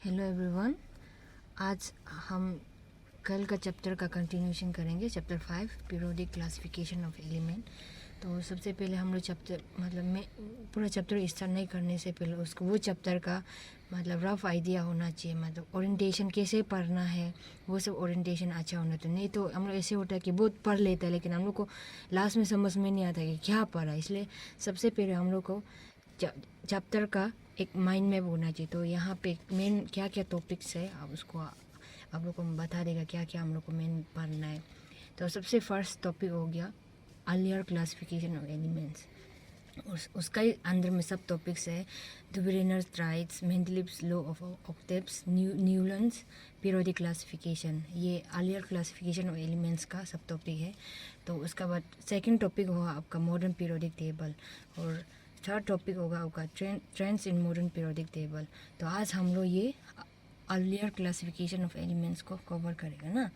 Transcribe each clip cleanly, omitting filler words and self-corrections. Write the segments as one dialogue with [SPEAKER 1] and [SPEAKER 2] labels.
[SPEAKER 1] Hello everyone. आज हम कल का चैप्टर का कंटिन्यूशन करेंगे, chapter 5 periodic classification of element. तो सबसे पहले हम लोग चैप्टर मैं पूरा चैप्टर स्टार्ट नहीं करने से पहले उसको वो चैप्टर का रफ आइडिया होना चाहिए, ओरिएंटेशन कैसे पढ़ना है वो सब ओरिएंटेशन अच्छा होना चाहिए। नहीं तो हम लोग ऐसे होता है कि बहुत पढ़ लेते हैं लेकिन हम लोग को लास्ट में समझ में नहीं आता कि क्या पढ़ा। इसलिए सबसे पहले हम लोग को चैप्टर का एक माइंड मैप होना चाहिए। तो यहाँ पे मेन क्या क्या टॉपिक्स है आप उसको आप लोग को बता देगा क्या क्या हम लोग को मेन पढ़ना है। तो सबसे फर्स्ट टॉपिक हो गया अर्लियर क्लासिफिकेशन ऑफ एलिमेंट्स। उसका ही अंदर में सब टॉपिक्स है Dobereiner's triads, Mendeleev's law of octaves, Newlands periodic classification. ये अर्लियर क्लासिफिकेशन ऑफ एलिमेंट्स का सब टॉपिक है। तो उसका बाद सेकंड टॉपिक होगा आपका मॉडर्न पीरियोडिक टेबल और थर्ड टॉपिक होगा आपका trends in modern periodic table. तो आज हम लोग ये अर्लियर क्लासिफिकेशन ऑफ एलिमेंट्स को कवर करेगा ना।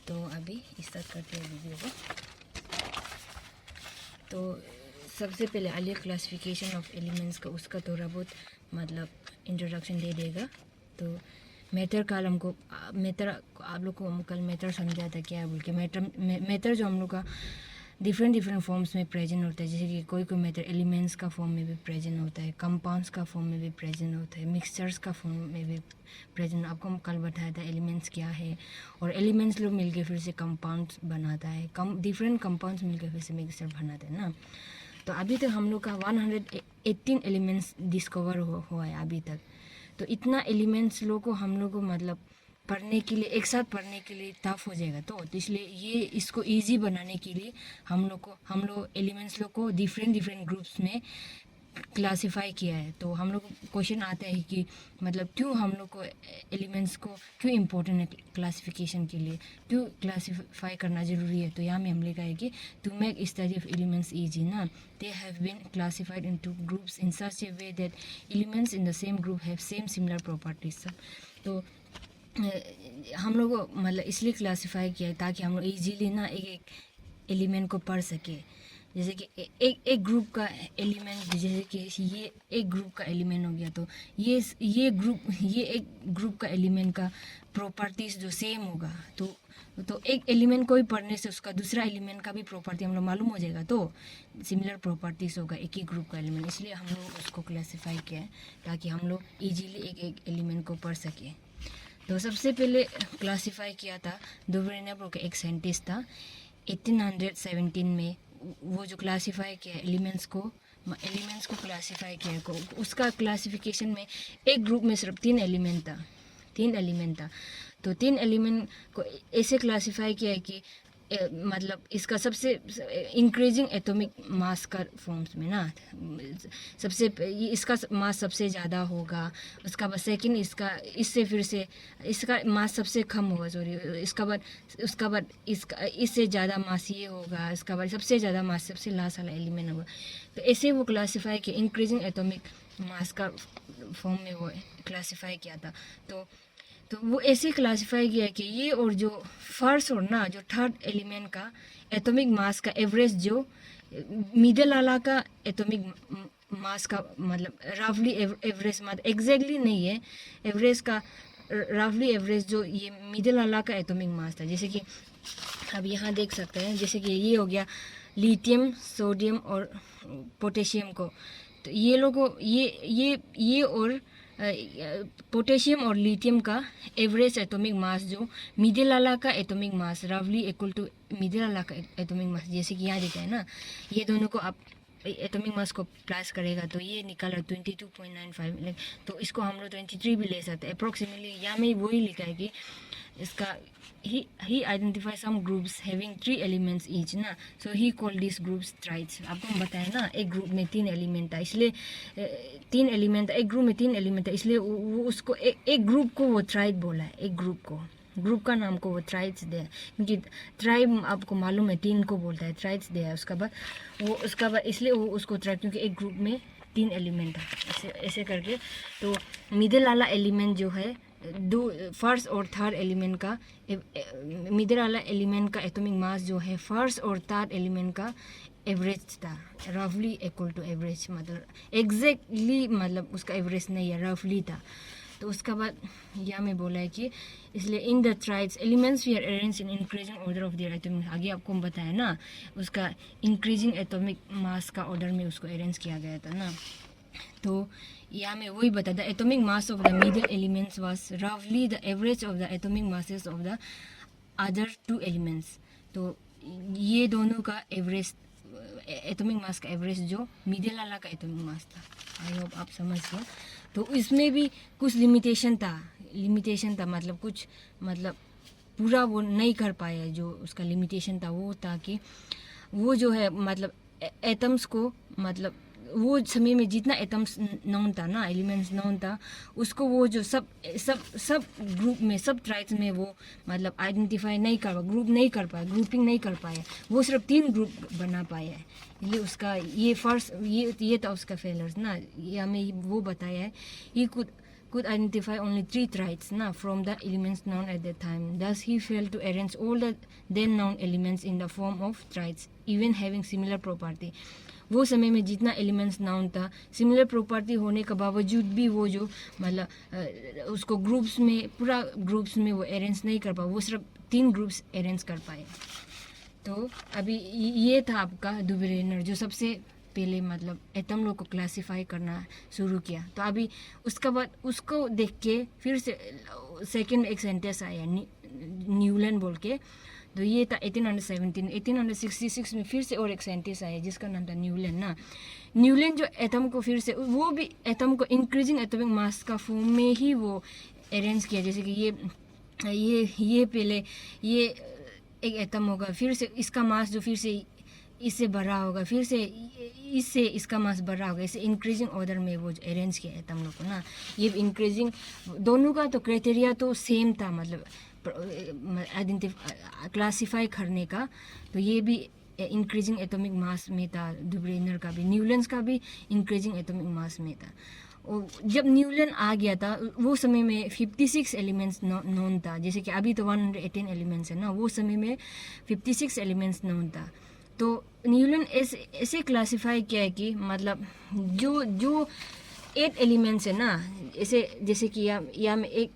[SPEAKER 1] तो अभी स्टार्ट करते हैं वीडियो को। तो सबसे पहले अर्लियर क्लासिफिकेशन ऑफ एलिमेंट्स का उसका थोड़ा बहुत इंट्रोडक्शन दे देगा। तो मैटर का हमको मैटर आप लोग को कल मैटर समझा था क्या बोल के। मैटर जो हम लोग का डिफरेंट फॉर्म्स में प्रेजेंट होता है, जैसे कि कोई मैटर एलिमेंट्स का फॉर्म में भी प्रेजेंट होता है, कंपाउंड्स का फॉर्म में भी प्रेजेंट होता है, मिक्सचर्स का फॉर्म में भी प्रेजेंट। आपको हम कल बताया था एलिमेंट्स क्या है और एलिमेंट्स लोग मिलके फिर से कंपाउंड्स बनाता है, डिफरेंट कंपाउंड्स मिलके फिर से मिक्सचर बनाते हैं ना। तो अभी तक हम लोग का 118 एलिमेंट्स डिस्कवर हुआ है अभी तक। तो इतना एलिमेंट्स लोग को हम लोग को पढ़ने के लिए एक साथ पढ़ने के लिए टफ हो जाएगा। तो इसलिए ये इसको इजी बनाने के लिए हम लोग एलिमेंट्स लोग को डिफरेंट ग्रुप्स में क्लासिफाई किया है। तो हम लोग क्वेश्चन आता है कि क्यों हम लोग को एलिमेंट्स को क्यों इम्पोर्टेंट है क्लासिफिकेशन के लिए, क्यों क्लासिफाई करना ज़रूरी है। तो यहाँ में हम लिखा है कि to make study of elements easy ना, they have been classified into groups in such a way that elements in the same group have same similar properties. तो हम लोग को इसलिए क्लासिफाई किया है ताकि हम लोग ईजीली ना एक एलिमेंट को पढ़ सके। जैसे कि एक ग्रुप का एलिमेंट, जैसे कि ये एक ग्रुप का एलिमेंट हो गया, तो ये एक ग्रुप का एलिमेंट का प्रॉपर्टीज जो सेम होगा। तो एक एलिमेंट को ही पढ़ने से उसका दूसरा एलिमेंट का भी प्रॉपर्टी हम लोग मालूम हो जाएगा। तो सिमिलर प्रॉपर्टीज होगा एक ही ग्रुप का एलिमेंट, इसलिए हम लोग उसको क्लासीफाई किया है ताकि हम लोग ईजीली एक एलिमेंट को पढ़ सकें। तो सबसे पहले क्लासिफाई किया था डुबेरेनर का एक साइंटिस्ट था 1817 में। वो जो क्लासिफाई किया एलिमेंट्स को क्लासिफाई किया। उसका क्लासिफिकेशन में एक ग्रुप में सिर्फ तीन एलिमेंट था। तो तीन एलिमेंट को ऐसे क्लासिफाई किया है कि इसका सबसे इंक्रीजिंग एटॉमिक मास का फॉर्म्स में ना इसका मास सबसे ज़्यादा होगा। उसका बाद सेकंड इससे फिर से इसका मास सबसे कम होगा, उसका बाद इससे ज़्यादा मास ये होगा। इसका बाद सबसे ज़्यादा मास सबसे लास्ट वाला एलिमेंट होगा। तो ऐसे वो क्लासीफाई किया, इंक्रीजिंग एटॉमिक मास का फॉर्म में वो क्लासीफाई किया था। तो वो ऐसे क्लासिफाई किया कि ये और जो फर्स्ट और जो थर्ड एलिमेंट का एटॉमिक मास का एवरेज, जो मिडिल वाला का एटॉमिक मास का रफली एवरेज एग्जैक्टली नहीं है, एवरेज का रफली एवरेज जो ये मिडिल वाला का एटॉमिक मास था। जैसे कि अब यहाँ देख सकते हैं, जैसे कि ये हो गया लिथियम, सोडियम और पोटेशियम को। तो ये लोगों ये और पोटेशियम और लिथियम का एवरेज एटॉमिक मास जो मिडिल वाला का एटॉमिक मास रफली इक्वल टू मिडिल वाला का एटॉमिक मास, जैसे कि यहाँ देखा है ना, ये दोनों को आप एटॉमिक मास को प्लस करेगा तो ये निकला 22.95। तो इसको हम लोग 23 भी ले सकते हैं अप्रोक्सीमेटली। यहाँ में वही लिखा है कि इसका he identify some groups having 3 elements each ना, so he called these groups triads। आपको हम बताया ना एक ग्रुप में 3 एलिमेंट था, इसलिए 3 एलिमेंट था, एक ग्रुप में 3 एलिमेंट था, इसलिए वो उसको एक ग्रुप को वो ट्राइड बोला है। एक ग्रुप का नाम को वो ट्राइड्स दिया, क्योंकि ट्राइब आपको मालूम है 3 को बोलता है, ट्राइड्स दिया है। उसका बाद इसलिए वो उसको ट्राइब, क्योंकि एक ग्रुप में 3 एलिमेंट था ऐसे करके। तो मिडिल वाला एलिमेंट जो है फर्स्ट और थर्ड एलिमेंट का मिडिल वाला एलिमेंट का एटॉमिक मास जो है फर्स्ट और थर्ड एलिमेंट का एवरेज था, रफली इक्वल टू एवरेज। एग्जैक्टली उसका एवरेज नहीं है, रफली था। तो उसका बाद यहाँ में बोला है कि इसलिए in the triads elements we are arrange in increasing order of their atomic, आगे आपको हम बताया ना उसका इंक्रीजिंग एटॉमिक मास का ऑर्डर में उसको अरेंज किया गया था ना। तो यहाँ में वही बता the atomic mass of the medial elements was रफली the average of the atomic masses of the other two elements. तो ये दोनों का एवरेज एटॉमिक मास का एवरेज जो मिडिल वाला का एटॉमिक मास था, आई होप आप समझ गए। तो इसमें भी कुछ लिमिटेशन था मतलब कुछ मतलब पूरा वो नहीं कर पाया, जो उसका लिमिटेशन था वो था कि वो जो है मतलब एटम्स को मतलब वो समय में जितना एटम्स नोन था ना, एलिमेंट्स नोन था, उसको वो जो सब ग्रुप में सब ट्राइब्स में वो मतलब आइडेंटिफाई नहीं कर पाया, ग्रुप नहीं कर पाया, ग्रुपिंग नहीं कर पाया, वो सिर्फ 3 ग्रुप बना पाया है। इसलिए उसका ये फर्स्ट ये था उसका फेलर्स ना। ये हमें वो बताया है ये could identify only 3 tribes na from the elements known at that time. Thus he failed to arrange all the then known elements in the form of tribes, even having similar property. वो समय में जितना elements noun था, similar property होने के बावजूद भी वो जो मतलब उसको ग्रुप्स में पूरा ग्रुप्स में वो अरेंज नहीं कर पाया, वो सिर्फ 3 ग्रुप्स अरेंज कर पाए। तो अभी ये था आपका डुबरेनर जो सबसे पहले मतलब एटम लोग को क्लासिफाई करना शुरू किया। तो अभी उसका बाद उसको देख के फिर से सेकंड एक सेंटेंस आया न्यूलैंड बोल के। तो ये था 1817। 1866 में फिर से और एक साइंटिस्ट आया जिसका नाम था न्यूलैंड ना। न्यूलैंड जो एटम को फिर से वो भी एटम को इंक्रीजिंग एटॉमिक मास का फॉर्म में ही वो अरेंज किया, जैसे कि ये पहले ये एक एटम होगा, फिर से इसका मास जो फिर से इससे बढ़ा होगा, फिर से इससे इसका मास बढ़ा होगा, ऐसे इंक्रीजिंग ऑर्डर में वो अरेंज किया है हम लोग को ना। ये इंक्रीजिंग दोनों का तो क्राइटेरिया तो सेम था मतलब क्लासिफाई करने का। तो ये भी इंक्रीजिंग एटॉमिक मास में था डुबरेनर का भी, न्यूलैंड का भी इंक्रीजिंग एटॉमिक मास में था। और जब न्यूलैंड आ गया था वो समय में 56 एलिमेंट्स नोन था, जैसे कि अभी तो 118 एलिमेंट्स है ना, वो समय में 56 एलिमेंट्स नोन था। तो न्यूलैंड ऐसे क्लासिफाई किया है कि मतलब जो 8 एलिमेंट्स है ना, ऐसे जैसे कि यहाँ में एक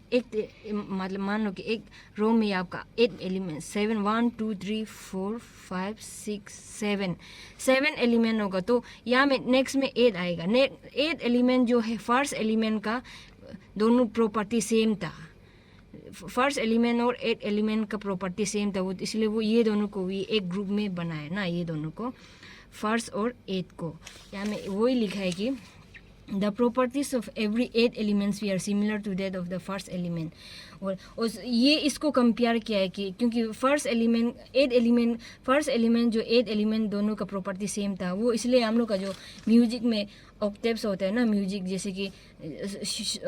[SPEAKER 1] मतलब मान लो कि एक रो में आपका 8 एलिमेंट्स 7 1 2 3 4 5 6 7 एलिमेंट होगा। तो यहाँ में नेक्स्ट में 8 आएगा। 8 एलिमेंट जो है फर्स्ट एलिमेंट का दोनों प्रॉपर्टी सेम था, फर्स्ट एलिमेंट और 8 एलिमेंट का प्रॉपर्टी सेम था, वो इसलिए वो ये दोनों को भी एक ग्रुप में बनाया ना, ये दोनों को फर्स्ट और 8 को। यहाँ में वही लिखा है कि the properties of every 8 elements we are similar to that of the first element। और ये इसको कंपेयर किया है कि क्योंकि फर्स्ट एलिमेंट जो 8 एलिमेंट दोनों का प्रॉपर्टी सेम था, वो इसलिए हम लोग का जो म्यूजिक में ऑक्टेव्स होता है ना, म्यूजिक जैसे कि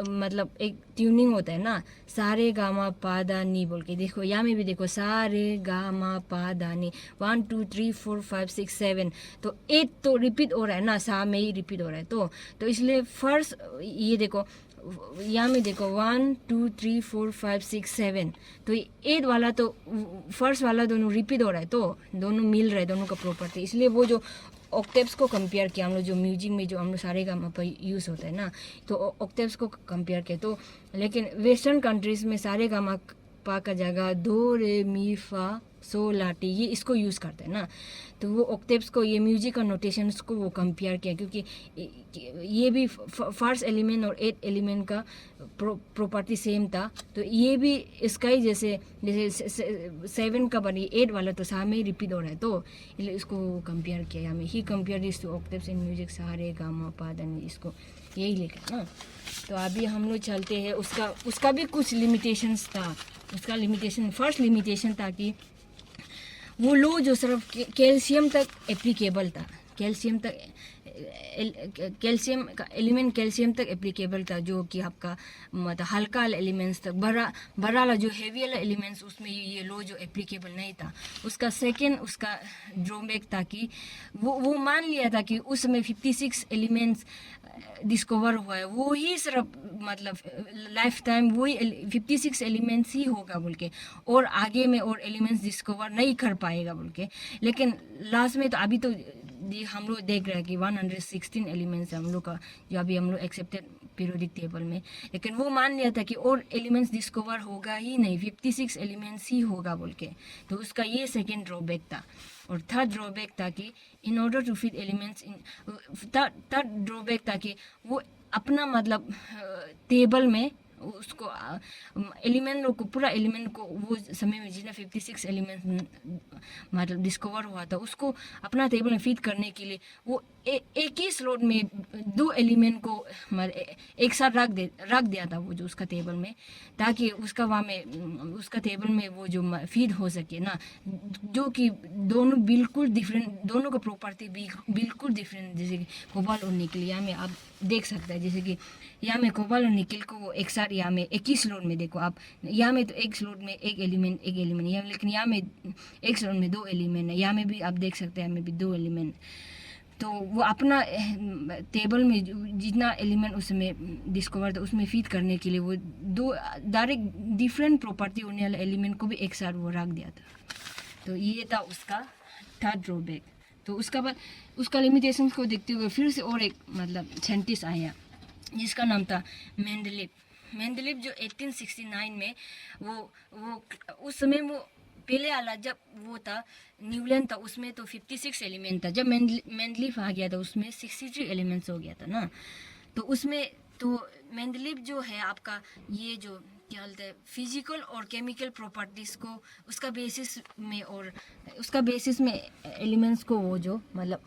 [SPEAKER 1] मतलब एक ट्यूनिंग होता है ना, सारे गामा पा दा नी बोल के, देखो यहाँ में भी देखो सारे गामा पा दा नी 1 2 3 4 5 6 7। तो 8 तो रिपीट हो रहा है ना, सा में ही रिपीट हो रहा है। तो इसलिए फर्स्ट ये देखो यहाँ में देखो 1 2 3 4 5 6 7। तो 8 वाला तो फर्स्ट वाला दोनों रिपीट हो रहा है, तो दोनों मिल रहा है दोनों का प्रॉपर्टी, इसलिए वो जो ऑक्टेव्स को कंपेयर किया हम लोग, जो म्यूजिक में जो हम लोग सारे गामा पर यूज़ होता है ना, तो ऑक्टेव्स को कंपेयर किया। तो लेकिन वेस्टर्न कंट्रीज़ में सारे गामा पा का जगह दो रे मी फा सो ला टी ये इसको यूज़ करते हैं ना। तो वो ऑक्टेव्स को ये म्यूजिक का नोटेशंस को वो कंपेयर किया, क्योंकि ये भी फर्स्ट एलिमेंट और 8 एलिमेंट का प्रॉपर्टी सेम था। तो ये भी इसका ही जैसे 7 का बनी 8 वाला तो सामने ही रिपीट हो रहा है, तो इसको कंपेयर किया हमें। He compare this to octaves in music सारे गामा पा दा नी, इसको यही लिखा ना। तो अभी हम लोग चलते हैं, उसका भी कुछ लिमिटेशंस था। उसका लिमिटेशन फर्स्ट लिमिटेशन था कि वो लो जो सिर्फ कैल्शियम तक एप्लीकेबल था, कैल्शियम का एलिमेंट कैल्शियम तक एप्लीकेबल था, जो कि आपका मतलब हल्का एलिमेंट्स तक, बड़ा वाला जो हेवी वाला एलिमेंट्स उसमें ये लो जो एप्लीकेबल नहीं था। उसका सेकंड उसका ड्रॉबैक था कि वो मान लिया था कि उस समय 56 एलिमेंट्स डिस्कवर हुआ है, वो ही सिर्फ मतलब लाइफ टाइम वही 56 एलिमेंट्स ही होगा बोल के, और आगे में और एलिमेंट्स डिस्कवर नहीं कर पाएगा बोल के। लेकिन लास्ट में तो अभी तो हम लोग देख रहे हैं कि 116 एलिमेंट्स हम लोग का जो अभी हम लोग एक्सेप्टेड पीरियोडिक टेबल में, लेकिन वो मान लिया था कि और एलिमेंट्स डिस्कवर होगा ही नहीं, 56 एलिमेंट्स ही होगा बोल के। तो उसका ये सेकेंड ड्रॉबैक था। और थर्ड ड्रॉबैक था कि in order to fit elements in, third drawback था कि वो अपना मतलब टेबल में उसको एलिमेंट को, पूरा एलिमेंट को वो समय में जितना 56 एलिमेंट मतलब डिस्कवर हुआ था उसको अपना टेबल में फिट करने के लिए वो एक ही स्लॉट में 2 एलिमेंट को एक साथ रख दिया था वो जो उसका टेबल में, ताकि उसका वहाँ में उसका टेबल में वो जो फीड हो सके ना, जो कि दोनों बिल्कुल डिफरेंट, दोनों का प्रॉपर्टी बिल्कुल डिफरेंट। जैसे कि कोबाल्ट और निकल, यहाँ में आप देख सकते हैं, जैसे कि यहाँ में कोबाल्ट और निकल को वो एक साथ यहाँ में एक ही स्लॉट में देखो आप, यहाँ में तो एक स्लॉट में एक एलिमेंट यहाँ, लेकिन यहाँ में एक स्लॉट में 2 एलिमेंट है। यहाँ में भी आप देख सकते हैं, यहाँ में भी 2 एलिमेंट। तो वो अपना टेबल में जितना एलिमेंट उसमें डिस्कवर था उसमें फिट करने के लिए वो 2 डायरेक्ट डिफरेंट प्रॉपर्टी होने वाले एलिमेंट को भी एक साथ वो रख दिया था। तो ये था उसका थर्ड ड्रॉबैक। तो उसका बाद उसका लिमिटेशंस को देखते हुए फिर से और एक मतलब साइंटिस्ट आया जिसका नाम था मेंडलीव जो 1869 में वो उस समय वो पहले वाला जब वो था न्यूलैंड था उसमें तो 56 एलिमेंट था। जब मेंडलीव आ गया था उसमें 63 एलिमेंट्स हो गया था ना। तो उसमें तो मेंडलीव जो है आपका ये जो क्या बोलते हैं फिजिकल और केमिकल प्रॉपर्टीज़ को उसका बेसिस में एलिमेंट्स को वो जो मतलब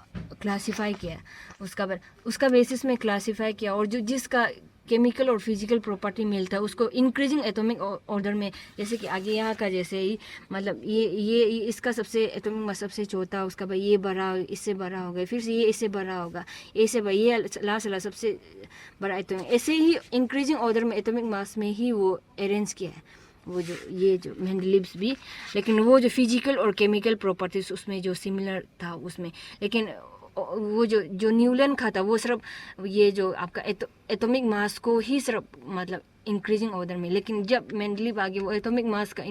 [SPEAKER 1] क्लासिफाई किया, उसका बेसिस में क्लासिफाई किया। और जो जिसका केमिकल और फिजिकल प्रॉपर्टी मिलता है उसको इंक्रीजिंग एटॉमिक ऑर्डर में, जैसे कि आगे यहाँ का जैसे ही मतलब ये इसका सबसे एटॉमिक मास सबसे छोटा, उसका भाई ये बड़ा इससे बड़ा होगा, फिर से ये इससे बड़ा होगा, ऐसे भाई ये लास्ट वाला सबसे बड़ा एटॉमिक, ऐसे ही इंक्रीजिंग ऑर्डर में एटॉमिक मास में ही वो अरेंज किया है वो जो ये जो मेंडलीव्स भी। लेकिन वो जो फिजिकल और केमिकल प्रॉपर्टीज उसमें जो सिमिलर था उसमें, लेकिन वो जो न्यूलन का था वो सिर्फ ये जो आपका एटॉमिक मास को ही सिर्फ मतलब इंक्रीजिंग ऑर्डर में। लेकिन जब मेंडलीव आ गया वो एटॉमिक मास का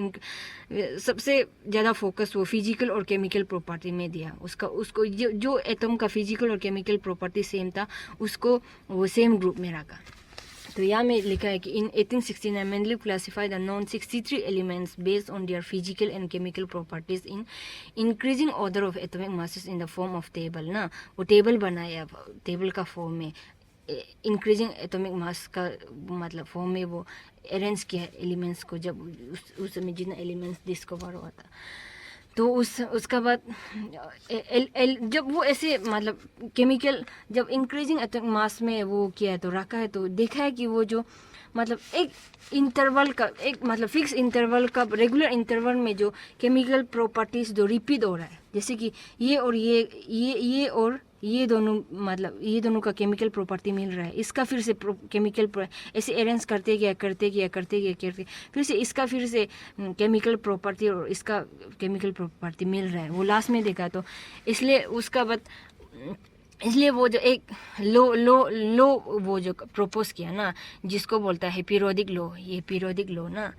[SPEAKER 1] सबसे ज़्यादा फोकस वो फिजिकल और केमिकल प्रॉपर्टी में दिया। उसको जो एटम का फिजिकल और केमिकल प्रॉपर्टी सेम था उसको वो सेम ग्रुप में रखा। तो यहाँ में लिखा है कि इन 1869 Mendeleev classified the non 63 elements based on their physical and chemical properties in increasing order of atomic masses in the form of table ना। वो टेबल बनाया, टेबल का फॉर्म में इंक्रीजिंग एटॉमिक मास का मतलब फॉर्म में वो अरेंज किया एलिमेंट्स को जब उस समय जितना एलिमेंट्स डिस्कवर हुआ था। तो उसका बाद जब वो ऐसे मतलब केमिकल जब इंक्रीजिंग एटॉमिक मास में वो किया है तो रखा है, तो देखा है कि वो जो मतलब एक इंटरवल का एक मतलब फिक्स इंटरवल का रेगुलर इंटरवल में जो केमिकल प्रॉपर्टीज जो रिपीट हो रहा है, जैसे कि ये और ये और ये दोनों मतलब ये दोनों का केमिकल प्रॉपर्टी मिल रहा है, इसका फिर से केमिकल ऐसे अरेंज करते गया फिर से इसका फिर से केमिकल प्रॉपर्टी और इसका केमिकल प्रॉपर्टी मिल रहा है, वो लास्ट में देखा। तो इसलिए उसका बाद इसलिए वो जो एक लो वो जो प्रपोज किया ना जिसको बोलता है पीरियोडिक लॉ, ये पीरियोडिक लॉ ना,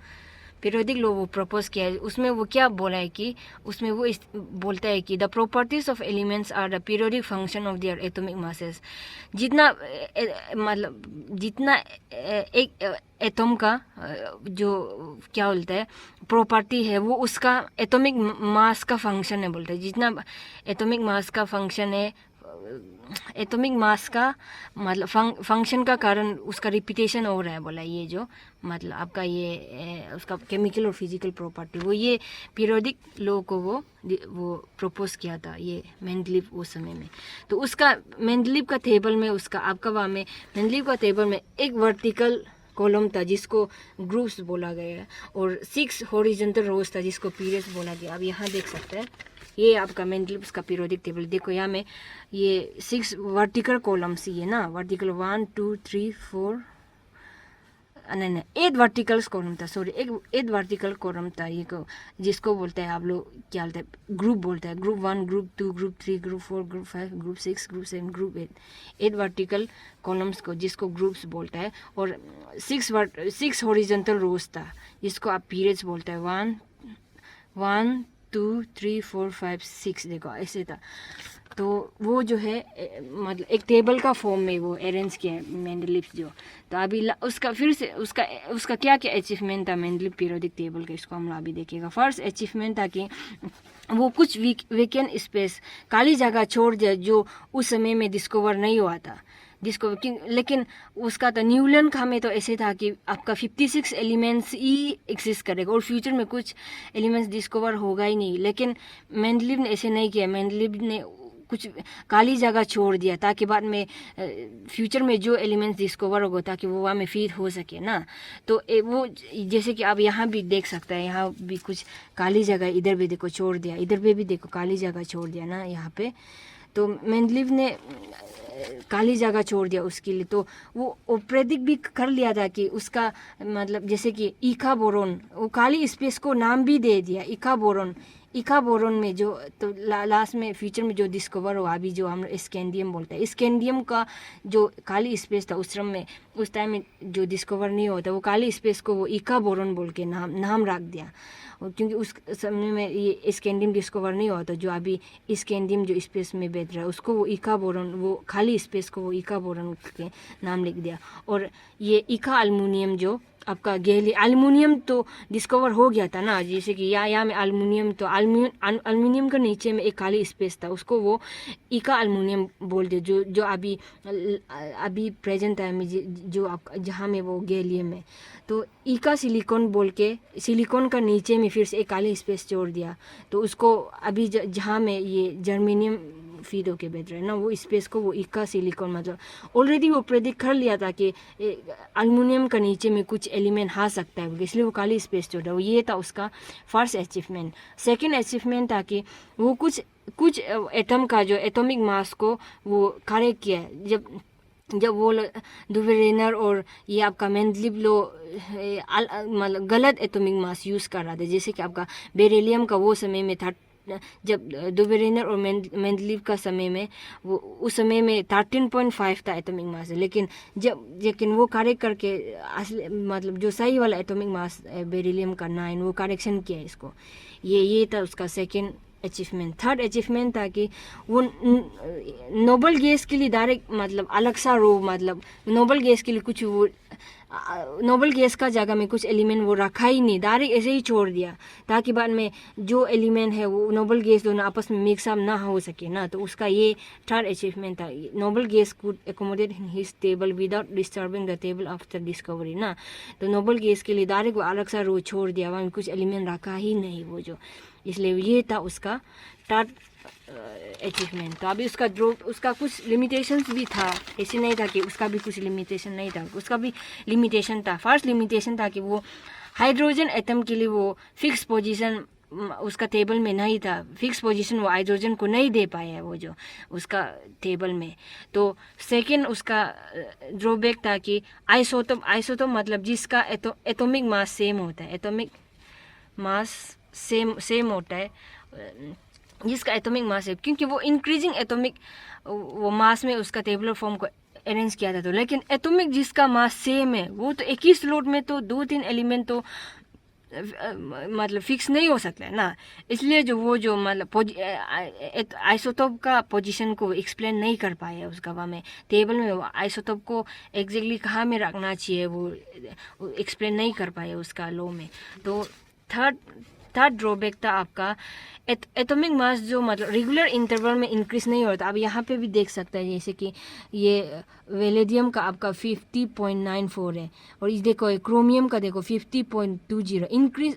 [SPEAKER 1] पीरियोडिक लॉ वो प्रपोज किया है। उसमें वो क्या बोला है कि उसमें वो बोलता है कि the properties of elements are the periodic function of their atomic masses. जितना मतलब जितना एक एटम का जो क्या बोलता है प्रॉपर्टी है वो उसका एटॉमिक मास का फंक्शन है बोलता है। जितना एटॉमिक मास का फंक्शन है, एटॉमिक मास का मतलब फंक्शन का कारण उसका रिपीटेशन हो रहा है बोला। ये जो मतलब आपका ये उसका केमिकल और फिजिकल प्रॉपर्टी वो ये पीरियोडिक लॉ को वो प्रपोज किया था ये मेंडलीव उस समय में। तो उसका मेंडलीव का टेबल में उसका आपका वहाँ में मेंडलीव का टेबल में एक वर्टिकल कॉलम था जिसको ग्रुप्स बोला गया है और 6 हॉरिजॉन्टल रोज था जिसको पीरियड्स बोला गया। अब यहाँ देख सकते हैं ये आपका मेंडलीव का पीरियोडिक टेबल। देखो यहाँ में ये 6 वर्टिकल कॉलम्स ये ना, वर्टिकल 1 2 3 4 नहीं 8 वर्टिकल कॉलम था, सॉरी 8 वर्टिकल कॉलम था ये को जिसको बोलते हैं आप लोग क्या बोलते हैं ग्रुप बोलते हैं। Group 1 group 2 group 3 group 4 group 5 group 6 group 7 group 8 vertical columns को जिसको ग्रुप्स बोलता है। और 6 हॉरिजॉन्टल रोज था जिसको आप पीरियड्स बोलते हैं 1 2 3 4 5 6 देखो ऐसे था। तो वो जो है मतलब एक टेबल का फॉर्म में वो अरेंज किया है मेंडलीव जो। तो अभी उसका फिर से उसका क्या क्या अचीवमेंट था मेंडलीव पीरियोडिक टेबल का, इसको हम लोग अभी देखेगा। फर्स्ट अचीवमेंट था कि वो कुछ वीकेंड स्पेस खाली जगह छोड़ दिया जो उस समय में डिस्कवर नहीं हुआ था लेकिन उसका तो न्यूलन का में तो ऐसे था कि आपका 56 एलिमेंट्स ही एग्जिस्ट करेगा और फ्यूचर में कुछ एलिमेंट्स डिस्कवर होगा ही नहीं। लेकिन मेंडलीव ने ऐसे नहीं किया, मेंडलीव ने कुछ खाली जगह छोड़ दिया ताकि बाद में फ्यूचर में जो एलिमेंट्स डिस्कवर होगा ताकि वो वहाँ में फिट हो सके ना। तो वो जैसे कि आप यहाँ भी देख सकते हैं, यहाँ भी कुछ खाली जगह इधर भी देखो छोड़ दिया, इधर पे भी देखो खाली जगह छोड़ दिया ना यहाँ पे। तो मेंडलीव ने खाली जगह छोड़ दिया उसके लिए। तो वो प्रेडिक्ट भी कर लिया था कि उसका मतलब जैसे कि ईका बोरोन, वो खाली स्पेस को नाम भी दे दिया ईका बोरोन में जो तो लास्ट में फ्यूचर में जो डिस्कवर हुआ अभी जो हम स्कैंडियम बोलते हैं, स्कैंडियम का जो खाली स्पेस था उस टाइम में जो डिस्कवर नहीं होता वो खाली स्पेस को वो ईका बोरोन बोल के नाम रख दिया। क्योंकि उस समय में ये स्कैंडियम डिस्कवर नहीं हुआ था, जो अभी स्कैंडियम जो स्पेस में बैठ रहा है उसको वो ईका बोरोन, वो खाली स्पेस को वो ईका बोरोन के नाम लिख दिया। और ये ईका अल्मुनियम जो आपका एल्युमिनियम तो डिस्कवर हो गया था ना, जैसे कि यहाँ में एल्युमिनियम, तो एल्युमिनियम के नीचे में एक खाली स्पेस था उसको वो ईका एल्युमिनियम बोल दिया जो अभी प्रेजेंट टाइम में जो आप जहाँ में वो गैलियम है। तो ईका सिलिकॉन बोल के सिलिकॉन का नीचे में फिर से एक खाली स्पेस छोड़ दिया। तो उसको अभी जहाँ में ये जर्मेनियम फीड होके बैठ रहे हैं ना, वो स्पेस को वो ईका सिलिकॉन मतलब ऑलरेडी वो प्रेडिक्ट कर लिया था कि एल्युमिनियम का नीचे में कुछ एलिमेंट आ सकता है, इसलिए वो खाली स्पेस छोड़ा। ये था उसका फर्स्ट अचीवमेंट। सेकंड अचीवमेंट था कि वो कुछ एटम का जो एटॉमिक मास को वो करेक्ट किया है। जब वो डुवेरेनर और ये आपका मेंडलीव लो मतलब गलत एटॉमिक मास यूज़ कर रहा था, जैसे कि आपका बेरिलियम का वो समय में था, जब डुवेरेनर और मेंडलीव का समय में वो उस समय में 13.5 था एटॉमिक मास, लेकिन वो करेक्ट करके असली मतलब जो सही वाला एटॉमिक मास बेरिलियम का 9 वो करेक्शन किया इसको। ये था उसका सेकंड अचीवमेंट। थर्ड अचीवमेंट था कि वो नोबल गैस के लिए डायरेक्ट मतलब अलग सा रो मतलब नोबल गैस के लिए कुछ वो नोबल गैस का जगह में कुछ एलिमेंट वो रखा ही नहीं, डायरेक्ट ऐसे ही छोड़ दिया ताकि बाद में जो एलिमेंट है वो नोबल गैस दोनों आपस में मिक्सअप ना हो सके ना। तो उसका ये थर्ड अचीवमेंट था, noble gas could accommodate in his table without disturbing the table after discovery ना। तो नोबल गैस के लिए डायरेक्ट वो अलग सा रो छोड़ दिया, वहाँ में कुछ एलिमेंट रखा ही नहीं वो जो, इसलिए ये था उसका थर्ड अचीवमेंट। तो अभी उसका कुछ लिमिटेशंस भी था, ऐसे नहीं था कि उसका भी कुछ लिमिटेशन नहीं था, उसका भी लिमिटेशन था। फर्स्ट लिमिटेशन था कि वो हाइड्रोजन एटम के लिए वो फिक्स पोजीशन उसका टेबल में नहीं था, फिक्स पोजीशन वो हाइड्रोजन को नहीं दे पाया वो जो उसका टेबल में। तो सेकंड उसका ड्रॉबैक था कि आइसोटोप मतलब जिसका एटॉमिक मास सेम होता है, एटॉमिक मास सेम होता है जिसका एटॉमिक मास है, क्योंकि वो इंक्रीजिंग एटॉमिक वो मास में उसका टेबुलर फॉर्म को अरेंज किया था। तो लेकिन एटॉमिक जिसका मास सेम है वो तो एक ही स्लॉट में तो 2-3 एलिमेंट तो मतलब फिक्स नहीं हो सकता है ना, इसलिए जो वो जो मतलब आइसोटोप का पोजीशन को एक्सप्लेन नहीं कर पाया उसका वहाँ में टेबल में, वो आइसोटोप को एग्जैक्टली कहाँ में रखना चाहिए वो एक्सप्लेन नहीं कर पाया उसका लॉ में। तो थर्ड ड्रॉबैक था आपका एटॉमिक मास जो मतलब रेगुलर इंटरवल में इंक्रीज नहीं होता। अब यहाँ पे भी देख सकते हैं जैसे कि ये वेलेडियम का आपका 50.94 है और इस देखो क्रोमियम का देखो 50.20, इंक्रीज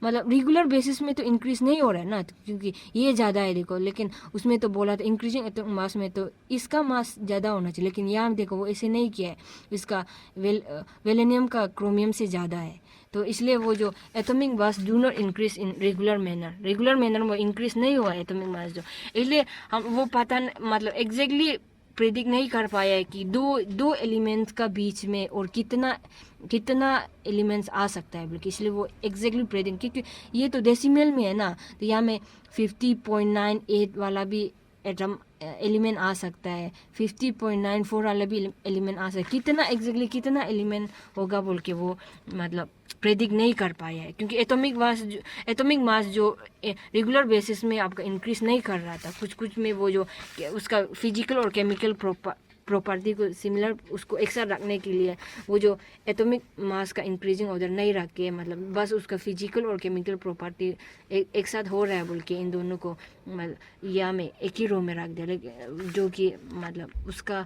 [SPEAKER 1] मतलब रेगुलर बेसिस में तो इंक्रीज नहीं हो रहा है ना, क्योंकि ये ज़्यादा है देखो, लेकिन उसमें तो बोला था इंक्रीजिंग एटॉमिक मास में तो इसका मास ज़्यादा होना चाहिए, लेकिन यहाँ देखो वो ऐसे नहीं किया है, इसका वेलेनियम का क्रोमियम से ज़्यादा है। तो इसलिए वो जो atomic mass do not increase in regular manner में इंक्रीज नहीं हुआ एटॉमिक मास जो, इसलिए हम वो पता मतलब एग्जैक्टली प्रेडिक्ट नहीं कर पाया है कि दो एलिमेंट्स का बीच में और कितना एलिमेंट्स आ सकता है बल्कि, इसलिए वो एग्जैक्टली प्रेडिक्ट, क्योंकि ये तो डेसिमल में है ना, तो यहाँ में 50.98 वाला भी एटम एलिमेंट आ सकता है, 50.94 वाला भी एलिमेंट आ सकता है, कितना एग्जैक्टली कितना एलिमेंट होगा बोल के वो मतलब प्रेडिक्ट नहीं कर पाया है, क्योंकि एटॉमिक मास जो रेगुलर बेसिस में आपका इंक्रीज नहीं कर रहा था, कुछ कुछ में वो जो उसका फिजिकल और केमिकल प्रॉपर्टी को सिमिलर उसको एक साथ रखने के लिए वो जो एटॉमिक मास का इंक्रीजिंग ऑर्डर नहीं रख के, मतलब बस उसका फिजिकल और केमिकल प्रॉपर्टी एक साथ हो रहा है बोल के इन दोनों को मतलब या में एक ही रो में रख दिया, लेकिन जो कि मतलब उसका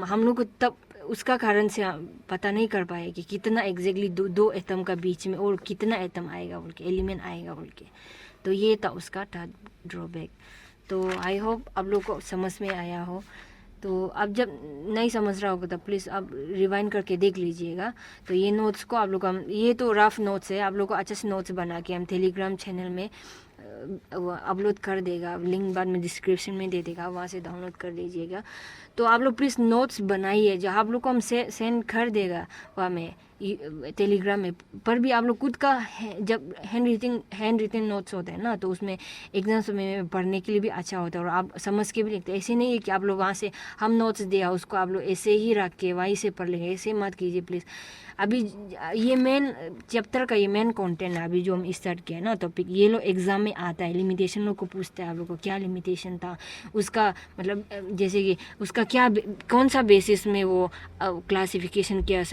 [SPEAKER 1] हम लोग को तब उसका कारण से पता नहीं कर पाए कि कितना एग्जैक्टली दो एटम का बीच में और कितना एटम आएगा बोल के, एलिमेंट आएगा बोल के। तो ये था उसका ड्रॉबैक। तो आई होप आप लोग को समझ में आया हो। तो अब जब नहीं समझ रहा होगा तो प्लीज़ आप रिवाइंड करके देख लीजिएगा। तो ये नोट्स को आप लोग हम, ये तो रफ नोट्स है, आप लोग को अच्छे से नोट्स बना के हम टेलीग्राम चैनल में अपलोड कर देगा, लिंक बाद में डिस्क्रिप्शन में दे देगा, वहाँ से डाउनलोड कर लीजिएगा। तो आप लोग प्लीज़ नोट्स बनाइए, जहाँ आप लोग को हम सेंड कर देगा वहाँ में टेलीग्राम में, पर भी आप लोग खुद का जब हैंड रिटन नोट्स होता है ना, तो उसमें एग्जाम समय में पढ़ने के लिए भी अच्छा होता है और आप समझ के भी लिखते हैं। ऐसे नहीं है कि आप लोग वहाँ से हम नोट्स दिया उसको आप लोग ऐसे ही रख के वहीं से पढ़ लेंगे, ऐसे मत कीजिए प्लीज़। अभी ये मेन चैप्टर का ये मेन कंटेंट है अभी जो हम स्टार्ट किया ना टॉपिक, ये लोग एग्ज़ाम में आता है, लिमिटेशन लोग को पूछता है आप लोग को क्या लिमिटेशन था उसका, मतलब जैसे कि उसका क्या कौन सा बेसिस में वो क्लासिफिकेशन किया,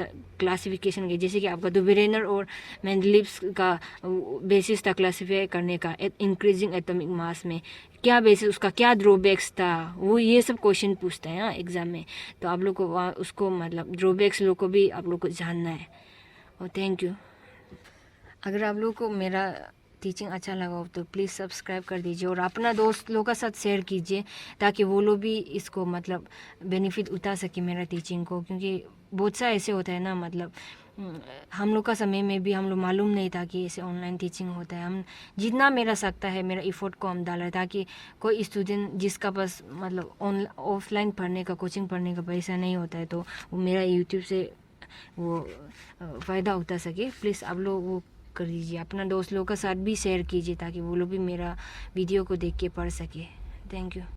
[SPEAKER 1] जैसे कि आपका डुबरेनर और मेंडलीव्स का बेसिस था क्लासीफाई करने का इंक्रीजिंग एटॉमिक मास में, क्या बेसिस उसका क्या ड्रॉबैक्स था, वो ये सब क्वेश्चन पूछते हैं एग्ज़ाम में। तो आप लोग को उसको मतलब ड्रॉबैक्स लोग को भी आप लोग को जानना है। और थैंक यू। अगर आप लोग को मेरा टीचिंग अच्छा लगा हो तो प्लीज़ सब्सक्राइब कर दीजिए और अपना दोस्त लोग का साथ शेयर कीजिए, ताकि वो लोग भी इसको मतलब बेनिफिट उठा सके मेरा टीचिंग को। क्योंकि बहुत सा ऐसे होता है ना, मतलब हम लोग का समय में भी हम लोग मालूम नहीं था कि ऐसे ऑनलाइन टीचिंग होता है। हम जितना मेरा सकता है मेरा एफर्ट को हम डाल रहे, ताकि कोई स्टूडेंट जिसका पास मतलब ऑफलाइन पढ़ने का कोचिंग पढ़ने का पैसा नहीं होता है, तो वो मेरा यूट्यूब से वो फ़ायदा उठा सके। प्लीज़ आप लोग वो कर दीजिए, अपना दोस्त लोगों का साथ भी शेयर कीजिए ताकि वो लोग भी मेरा वीडियो को देख के पढ़ सके। Thank you.